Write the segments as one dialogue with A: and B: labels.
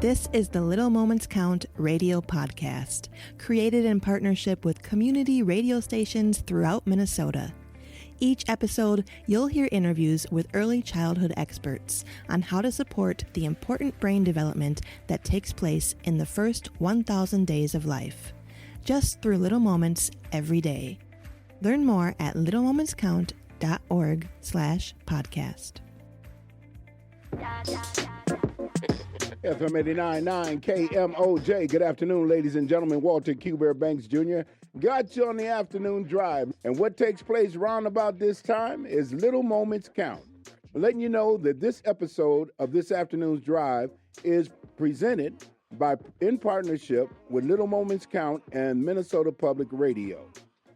A: This is the Little Moments Count radio podcast, created in partnership with community radio stations throughout Minnesota. Each episode, you'll hear interviews with early childhood experts on how to support the important brain development that takes place in the first 1,000 days of life, just through little moments every day. Learn more at littlemomentscount.org/podcast.
B: FM 89.9 KMOJ. Good afternoon, ladies and gentlemen. Walter Q. Bear Banks Jr. got you on the afternoon drive. And what takes place round about this time is Little Moments Count. Letting you know that this episode of this afternoon's drive is presented in partnership with Little Moments Count and Minnesota Public Radio.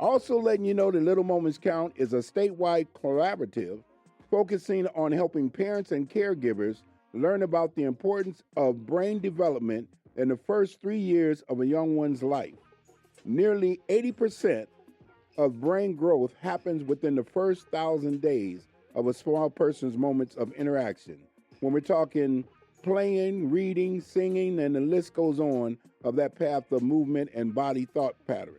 B: Also letting you know that Little Moments Count is a statewide collaborative focusing on helping parents and caregivers learn about the importance of brain development in the first 3 years of a young one's life. Nearly 80% of brain growth happens within the first 1,000 days of a small person's moments of interaction. When we're talking playing, reading, singing, and the list goes on of that path of movement and body thought patterns.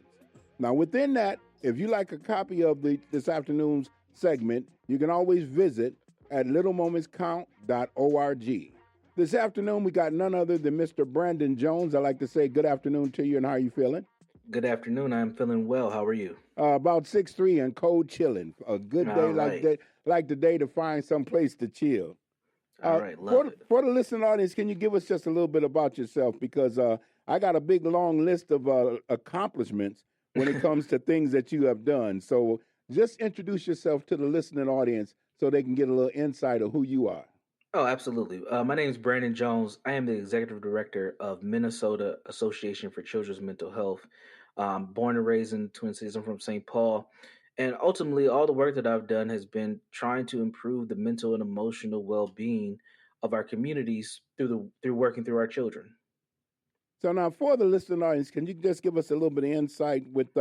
B: Now, within that, if you like a copy of this afternoon's segment, you can always visit at littlemomentscount.org. This afternoon, we got none other than Mr. Brandon Jones. I'd like to say good afternoon to you, and how are you feeling?
C: Good afternoon. I'm feeling well. How are you?
B: About 6'3" and cold chilling. A good day like today to find some place to chill.
C: All right, love it.
B: For the listening audience, can you give us just a little bit about yourself? Because I got a big, long list of accomplishments when it comes to things that you have done. So just introduce yourself to the listening audience so they can get a little insight of who you are.
C: Oh, absolutely. My name is Brandon Jones. I am the executive director of Minnesota Association for Children's Mental Health. Born and raised in Twin Cities. I'm from St. Paul. And ultimately, all the work that I've done has been trying to improve the mental and emotional well-being of our communities through working through our children.
B: So now for the listening audience, can you just give us a little bit of insight with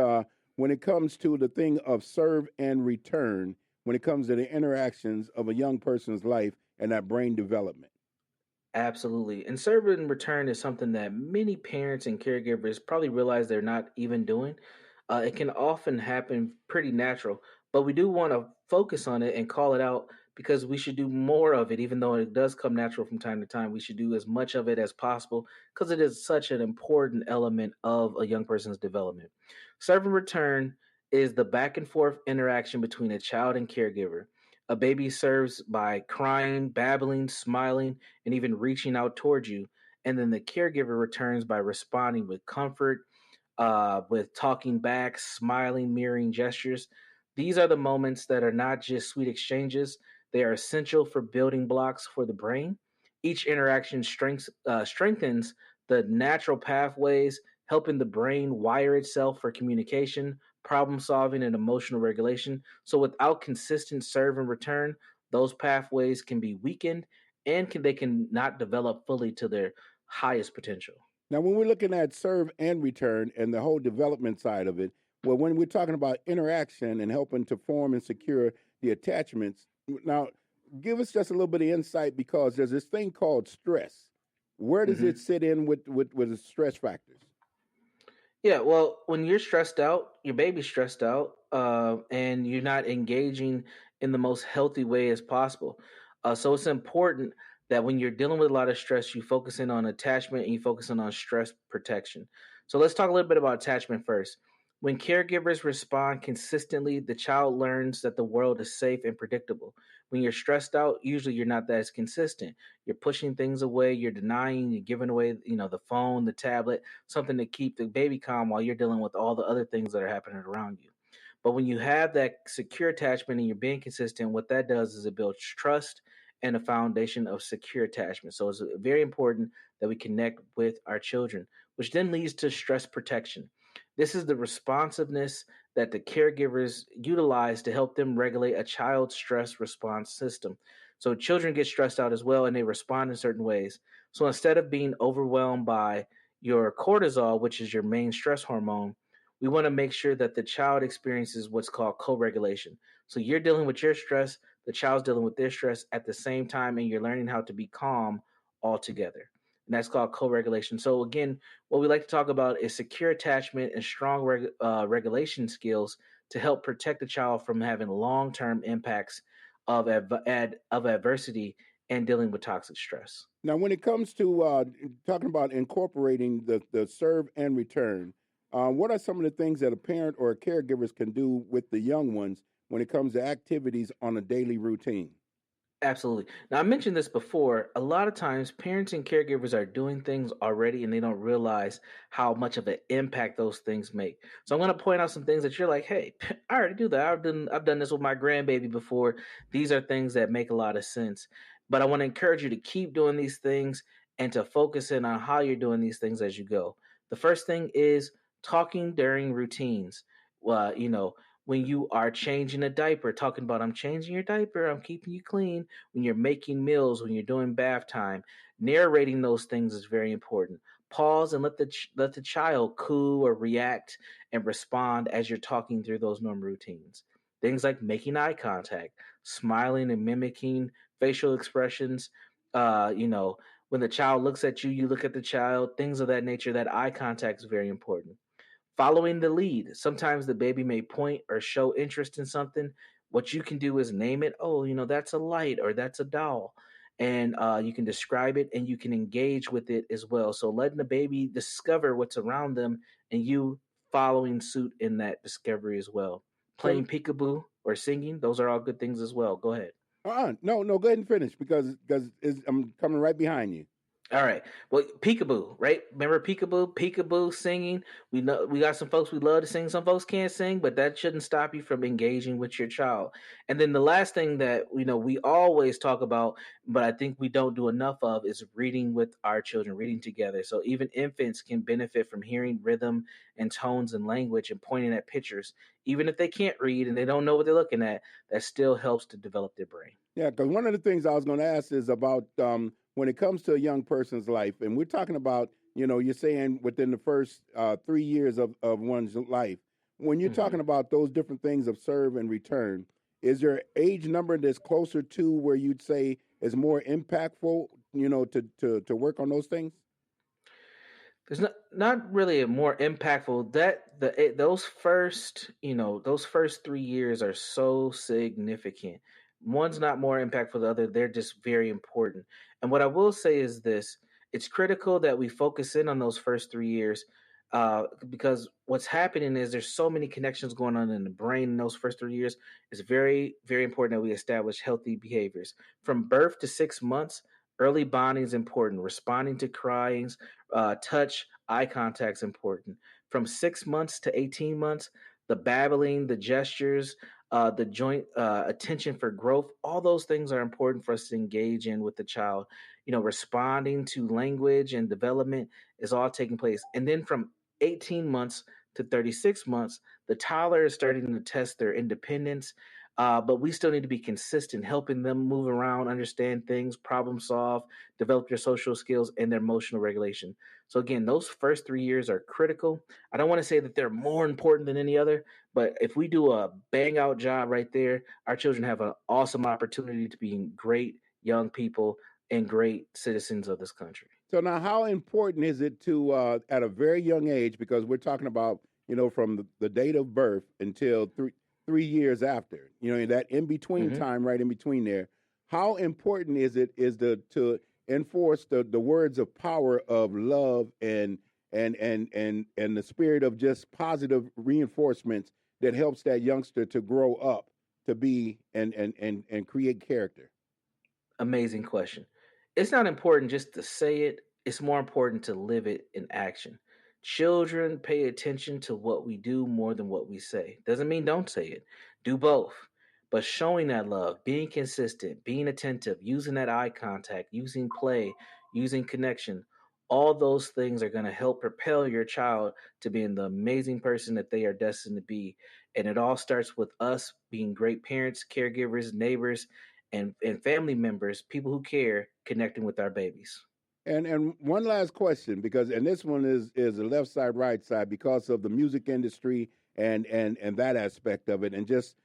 B: when it comes to the thing of serve and return, when it comes to the interactions of a young person's life and that brain development?
C: Absolutely. And serve and return is something that many parents and caregivers probably realize they're not even doing. It can often happen pretty natural, but we do want to focus on it and call it out because we should do more of it, even though it does come natural from time to time. We should do as much of it as possible because it is such an important element of a young person's development. Serve and return is the back and forth interaction between a child and caregiver. A baby serves by crying, babbling, smiling, and even reaching out towards you. And then the caregiver returns by responding with comfort, with talking back, smiling, mirroring gestures. These are the moments that are not just sweet exchanges. They are essential for building blocks for the brain. Each interaction strengthens the natural pathways, helping the brain wire itself for communication, problem solving, and emotional regulation. So without consistent serve and return, those pathways can be weakened and they can not develop fully to their highest potential.
B: Now, when we're looking at serve and return and the whole development side of it, well, when we're talking about interaction and helping to form and secure the attachments, now give us just a little bit of insight because there's this thing called stress. Where does it sit in with the stress factors?
C: Yeah, well, when you're stressed out, your baby's stressed out, and you're not engaging in the most healthy way as possible. So it's important that when you're dealing with a lot of stress, you focus in on attachment and you focus in on stress protection. So let's talk a little bit about attachment first. When caregivers respond consistently, the child learns that the world is safe and predictable. When you're stressed out, usually you're not that as consistent. You're pushing things away, you're denying, you're giving away, the phone, the tablet, something to keep the baby calm while you're dealing with all the other things that are happening around you. But when you have that secure attachment and you're being consistent, what that does is it builds trust and a foundation of secure attachment. So it's very important that we connect with our children, which then leads to stress protection. This is the responsiveness that the caregivers utilize to help them regulate a child's stress response system. So children get stressed out as well, and they respond in certain ways. So instead of being overwhelmed by your cortisol, which is your main stress hormone, we want to make sure that the child experiences what's called co-regulation. So you're dealing with your stress, the child's dealing with their stress at the same time, and you're learning how to be calm all together. and that's called co-regulation. So again, what we like to talk about is secure attachment and strong regulation skills to help protect the child from having long-term impacts of of adversity and dealing with toxic stress.
B: Now, when it comes to talking about incorporating the serve and return, what are some of the things that a parent or caregivers can do with the young ones when it comes to activities on a daily routine?
C: Absolutely. Now, I mentioned this before. A lot of times, parents and caregivers are doing things already and they don't realize how much of an impact those things make. So, I'm going to point out some things that you're like, hey, I already do that. I've done this with my grandbaby before. These are things that make a lot of sense. But I want to encourage you to keep doing these things and to focus in on how you're doing these things as you go. The first thing is talking during routines. When you are changing a diaper, talking about, I'm changing your diaper, I'm keeping you clean. When you're making meals, when you're doing bath time, narrating those things is very important. Pause and let the child coo or react and respond as you're talking through those normal routines. Things like making eye contact, smiling and mimicking facial expressions. When the child looks at you, you look at the child. Things of that nature. That eye contact is very important. Following the lead. Sometimes the baby may point or show interest in something. What you can do is name it. Oh, that's a light or that's a doll. And you can describe it and you can engage with it as well. So letting the baby discover what's around them and you following suit in that discovery as well.
B: So,
C: Playing peekaboo or singing, those are all good things as well. Go ahead.
B: no, go ahead and finish because I'm coming right behind you.
C: All right. Well, peekaboo, right? Remember peekaboo? Peekaboo singing. We know we got some folks we love to sing. Some folks can't sing, but that shouldn't stop you from engaging with your child. And then the last thing that we always talk about, but I think we don't do enough of, is reading with our children, reading together. So even infants can benefit from hearing rhythm and tones and language and pointing at pictures. Even if they can't read and they don't know what they're looking at, that still helps to develop their brain.
B: Yeah, because one of the things I was going to ask is about when it comes to a young person's life, and we're talking about, you're saying within the first 3 years of one's life. When you're talking about those different things of serve and return, is there age number that's closer to where you'd say is more impactful, to work on those things?
C: There's not really a more impactful those first 3 years are so significant. One's not more impactful than the other. They're just very important. And what I will say is this: it's critical that we focus in on those first 3 years, because what's happening is there's so many connections going on in the brain in those first 3 years. It's very, very important that we establish healthy behaviors from birth to 6 months. Early bonding is important. Responding to cryings, touch, eye contact is important. From 6 months to 18 months, the babbling, the gestures, the joint attention for growth, all those things are important for us to engage in with the child. Responding to language and development is all taking place. And then from 18 months to 36 months, the toddler is starting to test their independence. But we still need to be consistent, helping them move around, understand things, problem solve, develop their social skills and their emotional regulation. So again, those first 3 years are critical. I don't want to say that they're more important than any other, but if we do a bang out job right there, our children have an awesome opportunity to be great young people and great citizens of this country.
B: So now, how important is it to, at a very young age, because we're talking about, from the date of birth until 3 years after, that in between time, right in between there, how important is to enforce the words of power of love and the spirit of just positive reinforcements that helps that youngster to grow up to be and create character?
C: Amazing question. It's not important just to say it, it's more important to live it in action. Children pay attention to what we do more than what we say. Doesn't mean don't say it, do both. But showing that love, being consistent, being attentive, using that eye contact, using play, using connection, all those things are going to help propel your child to being the amazing person that they are destined to be. And it all starts with us being great parents, caregivers, neighbors, and family members, people who care, connecting with our babies.
B: And one last question, because this one is the left side, right side, because of the music industry and that aspect of it, and just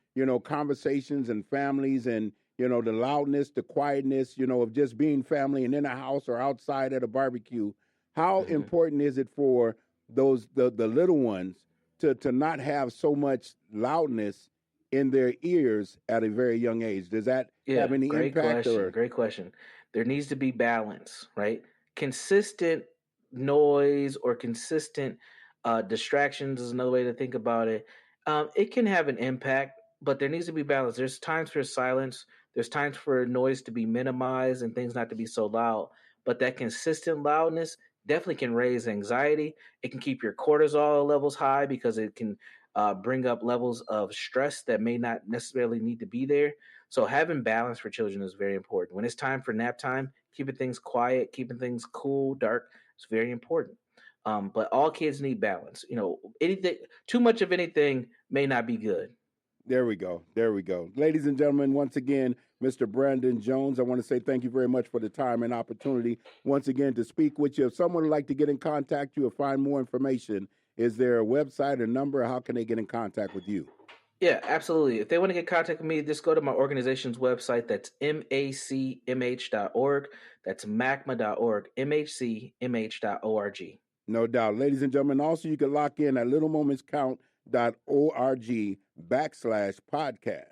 B: conversations and families and the loudness, the quietness, of just being family and in a house or outside at a barbecue. How important is it for the little ones to not have so much loudness in their ears at a very young age? Does that have any impact?
C: Great question. There needs to be balance, right? Consistent noise or consistent distractions is another way to think about it. It can have an impact, but there needs to be balance. There's times for silence. There's times for noise to be minimized and things not to be so loud. But that consistent loudness definitely can raise anxiety. It can keep your cortisol levels high because it can bring up levels of stress that may not necessarily need to be there. So having balance for children is very important. When it's time for nap time, keeping things quiet, keeping things cool, dark, is very important. But all kids need balance. Anything too much of anything may not be good.
B: There we go. Ladies and gentlemen, once again, Mr. Brandon Jones, I want to say thank you very much for the time and opportunity once again to speak with you. If someone would like to get in contact with you or find more information, is there a website or number? How can they get in contact with you?
C: Yeah, absolutely. If they want to get in contact with me, just go to my organization's website. That's macmh.org. That's macma.org, mhcmh.org.
B: No doubt. Ladies and gentlemen, also you can lock in at littlemomentscount.org/podcast.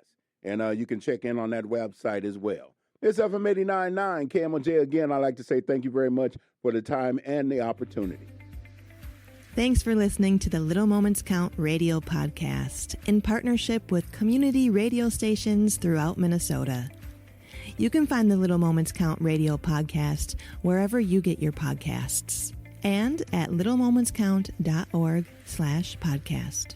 B: And you can check in on that website as well. It's FM 89.9 KMOJ. Again, I'd like to say thank you very much for the time and the opportunity.
A: Thanks for listening to the Little Moments Count radio podcast in partnership with community radio stations throughout Minnesota. You can find the Little Moments Count radio podcast wherever you get your podcasts and at littlemomentscount.org/podcast.